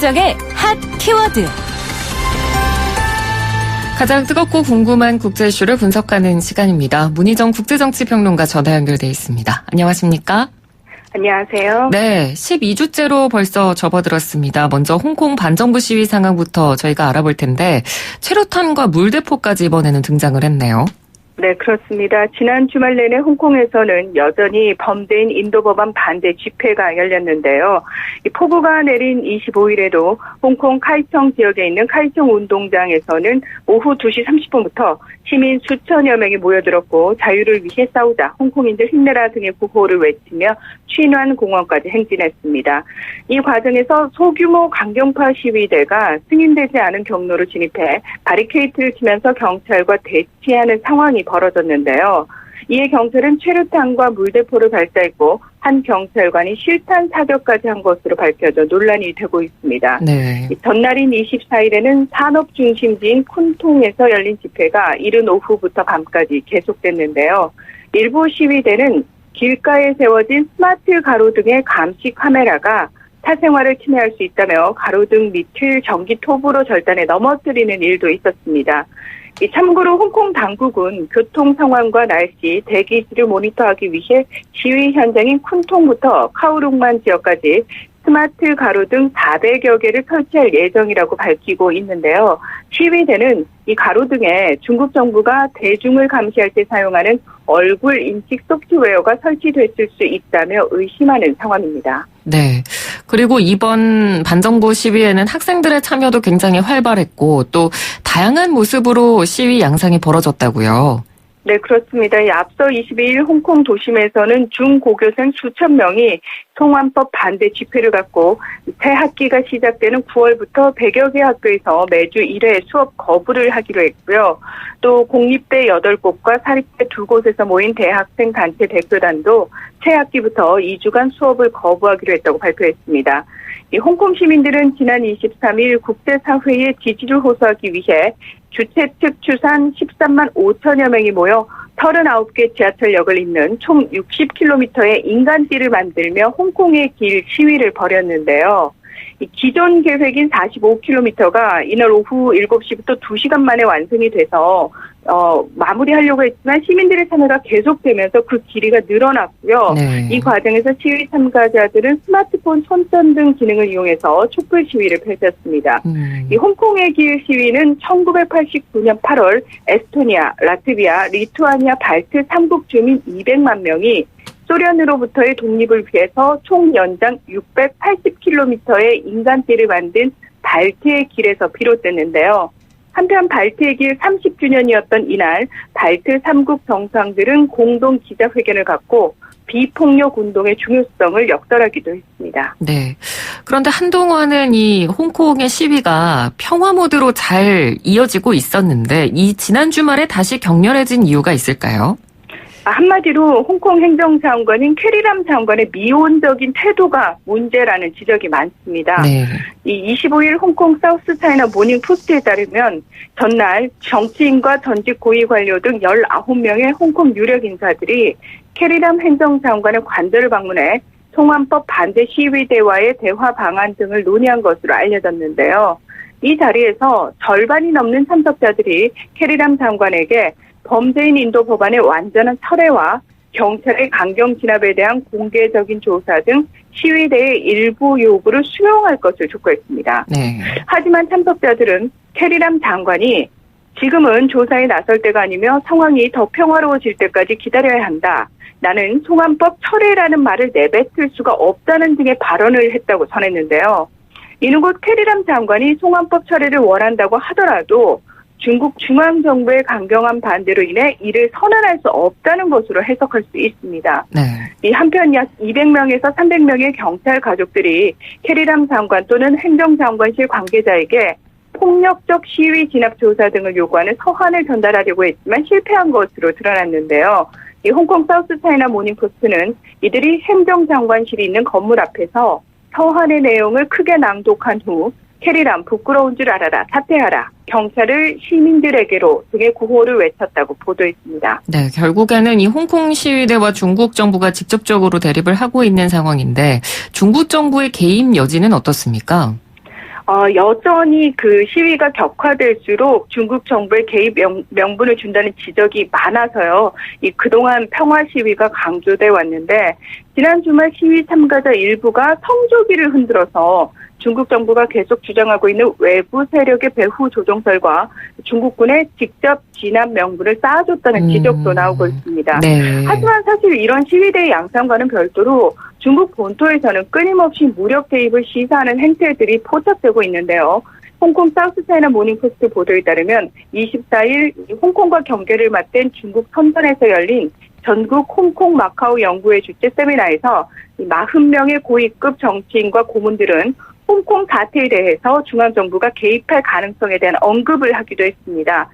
김현정의 핫 키워드. 가장 뜨겁고 궁금한 국제 이슈를 분석하는 시간입니다. 문희정 국제정치평론가 전화 연결돼 있습니다. 안녕하십니까? 안녕하세요. 네, 12주째로 벌써 접어들었습니다. 먼저 홍콩 반정부 시위 상황부터 저희가 알아볼 텐데 최루탄과 물대포까지 이번에는 등장을 했네요. 네, 그렇습니다. 지난 주말 내내 홍콩에서는 여전히 범죄인 인도 법안 반대 집회가 열렸는데요. 이 폭우가 내린 25일에도 홍콩 카이청 지역에 있는 카이청 운동장에서는 오후 2시 30분부터 시민 수천여 명이 모여들었고 자유를 위해 싸우자, 홍콩인들 힘내라 등의 구호를 외치며 취인환 공원까지 행진했습니다. 이 과정에서 소규모 강경파 시위대가 승인되지 않은 경로로 진입해 바리케이트를 치면서 경찰과 대치하는 상황이 벌어졌는데요. 이에 경찰은 최루탄과 물대포를 발사했고 한 경찰관이 실탄 사격까지 한 것으로 밝혀져 논란이 되고 있습니다. 네. 전날인 24일에는 산업 중심지인 쿤통에서 열린 집회가 이른 오후부터 밤까지 계속됐는데요. 일부 시위대는 길가에 세워진 스마트 가로등의 감시 카메라가 사생활을 침해할 수 있다며 가로등 밑을 전기 톱으로 절단해 넘어뜨리는 일도 있었습니다. 참고로 홍콩 당국은 교통 상황과 날씨, 대기질을 모니터하기 위해 시위 현장인 쿤통부터 카오룽만 지역까지 스마트 가로등 400여 개를 설치할 예정이라고 밝히고 있는데요. 시위대는 이 가로등에 중국 정부가 대중을 감시할 때 사용하는 얼굴 인식 소프트웨어가 설치됐을 수 있다며 의심하는 상황입니다. 네. 그리고 이번 반정부 시위에는 학생들의 참여도 굉장히 활발했고 또 다양한 모습으로 시위 양상이 벌어졌다고요. 네, 그렇습니다. 앞서 22일 홍콩 도심에서는 중고교생 수천 명이 송환법 반대 집회를 갖고 새 학기가 시작되는 9월부터 100여 개 학교에서 매주 1회 수업 거부를 하기로 했고요. 또 공립대 8곳과 사립대 2곳에서 모인 대학생 단체 대표단도 새 학기부터 2주간 수업을 거부하기로 했다고 발표했습니다. 이 홍콩 시민들은 지난 23일 국제사회의 지지를 호소하기 위해 주최 측 추산 13만 5천여 명이 모여 39개 지하철역을 잇는 총 60km의 인간띠를 만들며 홍콩의 길 시위를 벌였는데요. 이 기존 계획인 45km가 이날 오후 7시부터 2시간 만에 완성이 돼서 마무리하려고 했지만 시민들의 참여가 계속되면서 그 길이가 늘어났고요. 네. 이 과정에서 시위 참가자들은 스마트폰 손전등 기능을 이용해서 촛불 시위를 펼쳤습니다. 이 홍콩의 길 시위는 1989년 8월 에스토니아, 라트비아, 리투아니아, 발트 3국 주민 200만 명이 소련으로부터의 독립을 위해서 총 연장 680km의 인간띠를 만든 발트의 길에서 비롯됐는데요. 한편 발트의 길 30주년이었던 이날 발트 3국 정상들은 공동 기자회견을 갖고 비폭력 운동의 중요성을 역설하기도 했습니다. 네. 그런데 한동안은 이 홍콩의 시위가 평화 모드로 잘 이어지고 있었는데 이 지난 주말에 다시 격렬해진 이유가 있을까요? 한마디로 홍콩 행정장관인 캐리람 장관의 미온적인 태도가 문제라는 지적이 많습니다. 네. 이 25일 홍콩 사우스 차이나 모닝 포스트에 따르면 전날 정치인과 전직 고위 관료 등 19명의 홍콩 유력 인사들이 캐리람 행정장관의 관저를 방문해 송환법 반대 시위대와의 대화 방안 등을 논의한 것으로 알려졌는데요. 이 자리에서 절반이 넘는 참석자들이 캐리람 장관에게 범죄인 인도 법안의 완전한 철회와 경찰의 강경 진압에 대한 공개적인 조사 등 시위대의 일부 요구를 수용할 것을 촉구했습니다. 네. 하지만 참석자들은 캐리람 장관이 지금은 조사에 나설 때가 아니며 상황이 더 평화로워질 때까지 기다려야 한다. 나는 송환법 철회라는 말을 내뱉을 수가 없다는 등의 발언을 했다고 전했는데요. 이는 곧 캐리람 장관이 송환법 철회를 원한다고 하더라도 중국 중앙정부의 강경한 반대로 인해 이를 선언할 수 없다는 것으로 해석할 수 있습니다. 네. 이 한편 약 200명에서 300명의 경찰 가족들이 캐리람 장관 또는 행정장관실 관계자에게 폭력적 시위 진압 조사 등을 요구하는 서한을 전달하려고 했지만 실패한 것으로 드러났는데요. 이 홍콩 사우스 차이나 모닝포스트는 이들이 행정장관실이 있는 건물 앞에서 서한의 내용을 크게 낭독한 후 캐리람 부끄러운 줄 알아라, 사퇴하라, 경찰을 시민들에게로 등의 구호를 외쳤다고 보도했습니다. 네, 결국에는 이 홍콩 시위대와 중국 정부가 직접적으로 대립을 하고 있는 상황인데 중국 정부의 개입 여지는 어떻습니까? 여전히 그 시위가 격화될수록 중국 정부의 개입 명분을 준다는 지적이 많아서요. 그동안 평화 시위가 강조돼 왔는데 지난 주말 시위 참가자 일부가 성조기를 흔들어서 중국 정부가 계속 주장하고 있는 외부 세력의 배후 조종설과 중국군의 직접 진압 명분을 쌓아줬다는 지적도 나오고 있습니다. 네. 하지만 사실 이런 시위대의 양상과는 별도로 중국 본토에서는 끊임없이 무력 개입을 시사하는 행태들이 포착되고 있는데요. 홍콩 사우스차이나 모닝포스트 보도에 따르면 24일 홍콩과 경계를 맞댄 중국 선전에서 열린 전국 홍콩 마카오 연구회 주최 세미나에서 40명의 고위급 정치인과 고문들은 홍콩 사태에 대해서 중앙정부가 개입할 가능성에 대한 언급을 하기도 했습니다.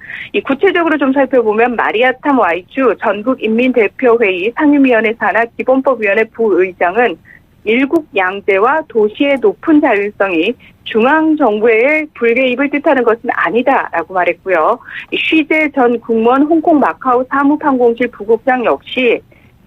구체적으로 좀 살펴보면 마리아탐 와이주 전국인민대표회의 상임위원회 산하 기본법위원회 부의장은 일국 양제와 도시의 높은 자율성이 중앙정부의 불개입을 뜻하는 것은 아니다라고 말했고요. 쉬제 전 국무원 홍콩 마카오 사무판공실 부국장 역시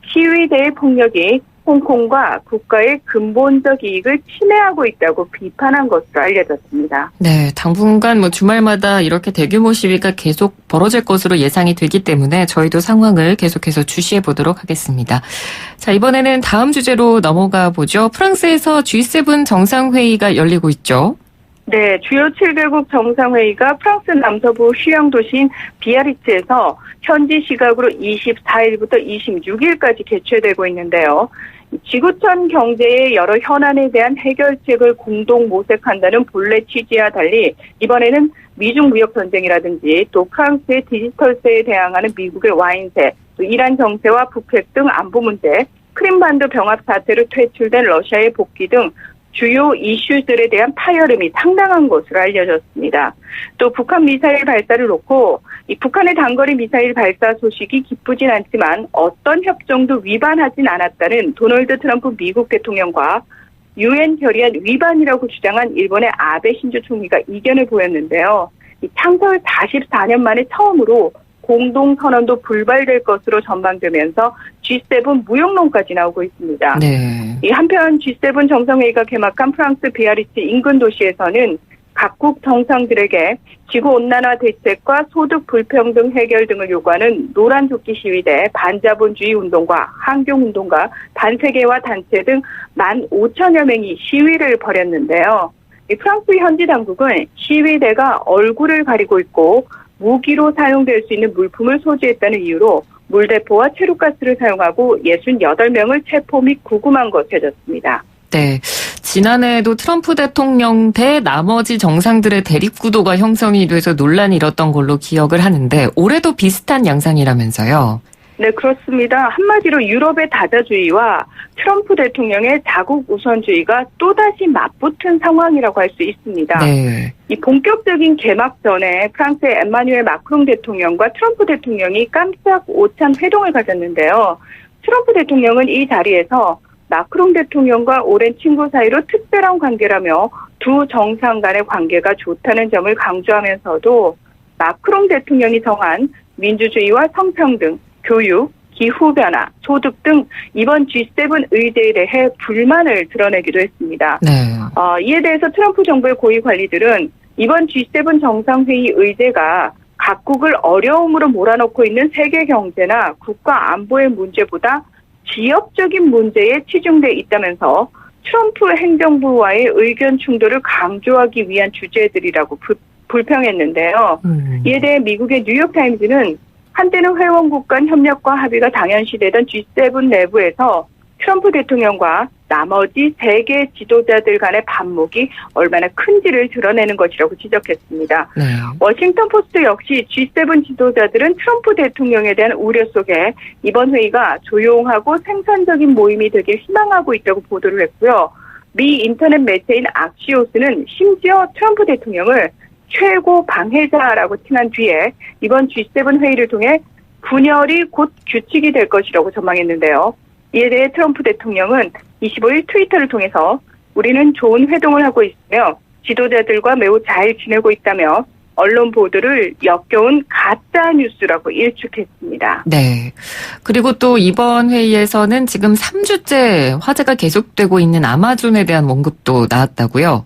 시위대의 폭력이 홍콩과 국가의 근본적 이익을 침해하고 있다고 비판한 것으로 알려졌습니다. 네, 당분간 주말마다 이렇게 대규모 시위가 계속 벌어질 것으로 예상이 되기 때문에 저희도 상황을 계속해서 주시해 보도록 하겠습니다. 자, 이번에는 다음 주제로 넘어가 보죠. 프랑스에서 G7 정상회의가 열리고 있죠. 네, 주요 7개국 정상회의가 프랑스 남서부 휴양 도시인 비아리츠에서 현지 시각으로 24일부터 26일까지 개최되고 있는데요. 지구촌 경제의 여러 현안에 대한 해결책을 공동 모색한다는 본래 취지와 달리 이번에는 미중 무역 전쟁이라든지 또 프랑스의 디지털세에 대항하는 미국의 와인세, 또 이란 정세와 북핵 등 안보 문제, 크림반도 병합 사태로 퇴출된 러시아의 복귀 등 주요 이슈들에 대한 파열음이 상당한 것으로 알려졌습니다. 또 북한 미사일 발사를 놓고 이 북한의 단거리 미사일 발사 소식이 기쁘진 않지만 어떤 협정도 위반하진 않았다는 도널드 트럼프 미국 대통령과 유엔 결의안 위반이라고 주장한 일본의 아베 신조 총리가 이견을 보였는데요. 이 창설 44년 만에 처음으로 공동선언도 불발될 것으로 전망되면서 G7 무역론까지 나오고 있습니다. 네. 이 한편 G7 정상회의가 개막한 프랑스 비아리츠 인근 도시에서는 각국 정상들에게 지구온난화 대책과 소득 불평등 해결 등을 요구하는 노란조끼 시위대, 반자본주의 운동가, 환경운동가, 반세계화 단체 등 15,000여 명이 시위를 벌였는데요. 이 프랑스 현지 당국은 시위대가 얼굴을 가리고 있고 무기로 사용될 수 있는 물품을 소지했다는 이유로 물대포와 체류가스를 사용하고 68명을 체포 및 구금한 것으로 전해졌습니다. 네. 지난해에도 트럼프 대통령 대 나머지 정상들의 대립구도가 형성이 돼서 논란이 일었던 걸로 기억을 하는데 올해도 비슷한 양상이라면서요. 네, 그렇습니다. 한마디로 유럽의 다자주의와 트럼프 대통령의 자국 우선주의가 또다시 맞붙은 상황이라고 할 수 있습니다. 네. 이 본격적인 개막 전에 프랑스의 에마뉴엘 마크롱 대통령과 트럼프 대통령이 깜짝 오찬 회동을 가졌는데요. 트럼프 대통령은 이 자리에서 마크롱 대통령과 오랜 친구 사이로 특별한 관계라며 두 정상 간의 관계가 좋다는 점을 강조하면서도 마크롱 대통령이 정한 민주주의와 성평등, 교육, 기후변화, 소득 등 이번 G7 의제에 대해 불만을 드러내기도 했습니다. 네. 이에 대해서 트럼프 정부의 고위 관리들은 이번 G7 정상회의 의제가 각국을 어려움으로 몰아넣고 있는 세계 경제나 국가 안보의 문제보다 지역적인 문제에 치중돼 있다면서 트럼프 행정부와의 의견 충돌을 강조하기 위한 주제들이라고 불평했는데요. 이에 대해 미국의 뉴욕타임즈는 한때는 회원국 간 협력과 합의가 당연시되던 G7 내부에서 트럼프 대통령과 나머지 세계 지도자들 간의 반목이 얼마나 큰지를 드러내는 것이라고 지적했습니다. 네. 워싱턴 포스트 역시 G7 지도자들은 트럼프 대통령에 대한 우려 속에 이번 회의가 조용하고 생산적인 모임이 되길 희망하고 있다고 보도를 했고요. 미 인터넷 매체인 악시오스는 심지어 트럼프 대통령을 최고 방해자라고 칭한 뒤에 이번 G7 회의를 통해 분열이 곧 규칙이 될 것이라고 전망했는데요. 이에 대해 트럼프 대통령은 25일 트위터를 통해서 우리는 좋은 회동을 하고 있으며 지도자들과 매우 잘 지내고 있다며 언론 보도를 역겨운 가짜 뉴스라고 일축했습니다. 네. 그리고 또 이번 회의에서는 지금 3주째 화제가 계속되고 있는 아마존에 대한 언급도 나왔다고요?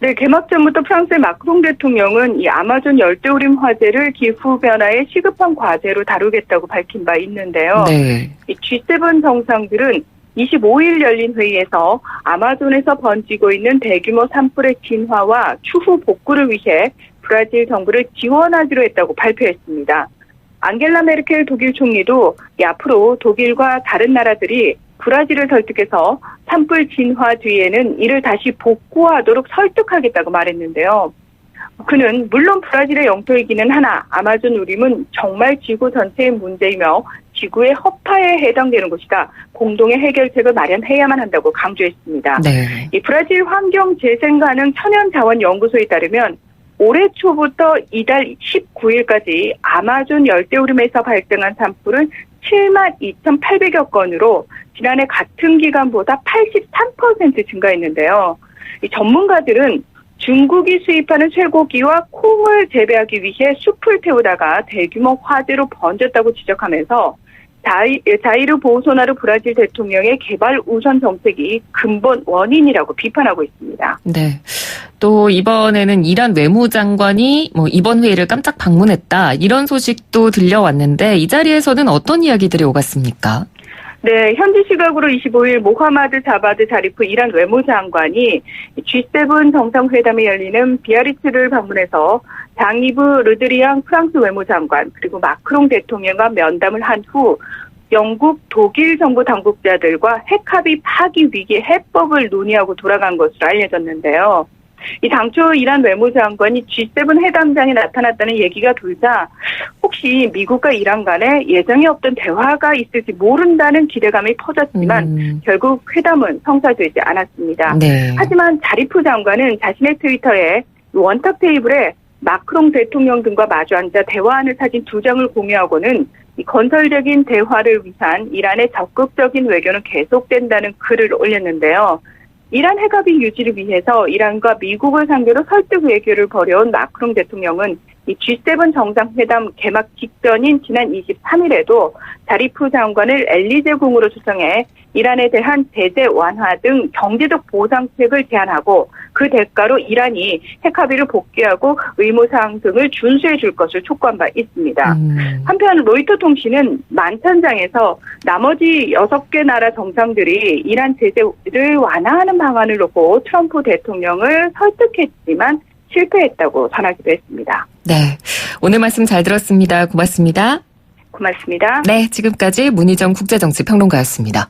네, 개막 전부터 프랑스의 마크롱 대통령은 이 아마존 열대우림 화재를 기후변화의 시급한 과제로 다루겠다고 밝힌 바 있는데요. 네. 이 G7 정상들은 25일 열린 회의에서 아마존에서 번지고 있는 대규모 산불의 진화와 추후 복구를 위해 브라질 정부를 지원하기로 했다고 발표했습니다. 앙겔라 메르켈 독일 총리도 앞으로 독일과 다른 나라들이 브라질을 설득해서 산불 진화 뒤에는 이를 다시 복구하도록 설득하겠다고 말했는데요. 그는 물론 브라질의 영토이기는 하나 아마존 우림은 정말 지구 전체의 문제이며 지구의 허파에 해당되는 것이다. 공동의 해결책을 마련해야만 한다고 강조했습니다. 네. 이 브라질 환경재생가능 천연자원연구소에 따르면 올해 초부터 이달 19일까지 아마존 열대우림에서 발생한 산불은 72,800여 건으로 지난해 같은 기간보다 83% 증가했는데요. 이 전문가들은 중국이 수입하는 쇠고기와 콩을 재배하기 위해 숲을 태우다가 대규모 화재로 번졌다고 지적하면서 자이르 보우소나루 브라질 대통령의 개발 우선 정책이 근본 원인이라고 비판하고 있습니다. 네. 또 이번에는 이란 외무장관이 이번 회의를 깜짝 방문했다. 이런 소식도 들려왔는데 이 자리에서는 어떤 이야기들이 오갔습니까? 네, 현지 시각으로 25일 모하마드 자바드 자리프 이란 외무장관이 G7 정상회담이 열리는 비아리츠를 방문해서 장이브 르드리앙 프랑스 외무장관 그리고 마크롱 대통령과 면담을 한 후 영국, 독일 정부 당국자들과 핵합의 파기 위기 해법을 논의하고 돌아간 것으로 알려졌는데요. 이 당초 이란 외무장관이 G7 회담장에 나타났다는 얘기가 돌자 혹시 미국과 이란 간에 예정에 없던 대화가 있을지 모른다는 기대감이 퍼졌지만 결국 회담은 성사되지 않았습니다. 네. 하지만 자리프 장관은 자신의 트위터에 원탁 테이블에 마크롱 대통령 등과 마주 앉아 대화하는 사진 2장을 공유하고는 이 건설적인 대화를 위한 이란의 적극적인 외교는 계속된다는 글을 올렸는데요. 이란 핵합의 유지를 위해서 이란과 미국을 상대로 설득 외교를 벌여온 마크롱 대통령은 이 G7 정상회담 개막 직전인 지난 23일에도 자리프 장관을 엘리제궁으로 초청해 이란에 대한 제재 완화 등 경제적 보상책을 제안하고 그 대가로 이란이 핵합의를 복귀하고 의무사항 등을 준수해 줄 것을 촉구한 바 있습니다. 한편 로이터 통신은 만찬장에서 나머지 6개 나라 정상들이 이란 제재를 완화하는 방안을 놓고 트럼프 대통령을 설득했지만 실패했다고 전하기도 했습니다. 네, 오늘 말씀 잘 들었습니다. 고맙습니다. 고맙습니다. 네, 지금까지 문희정 국제정치평론가였습니다.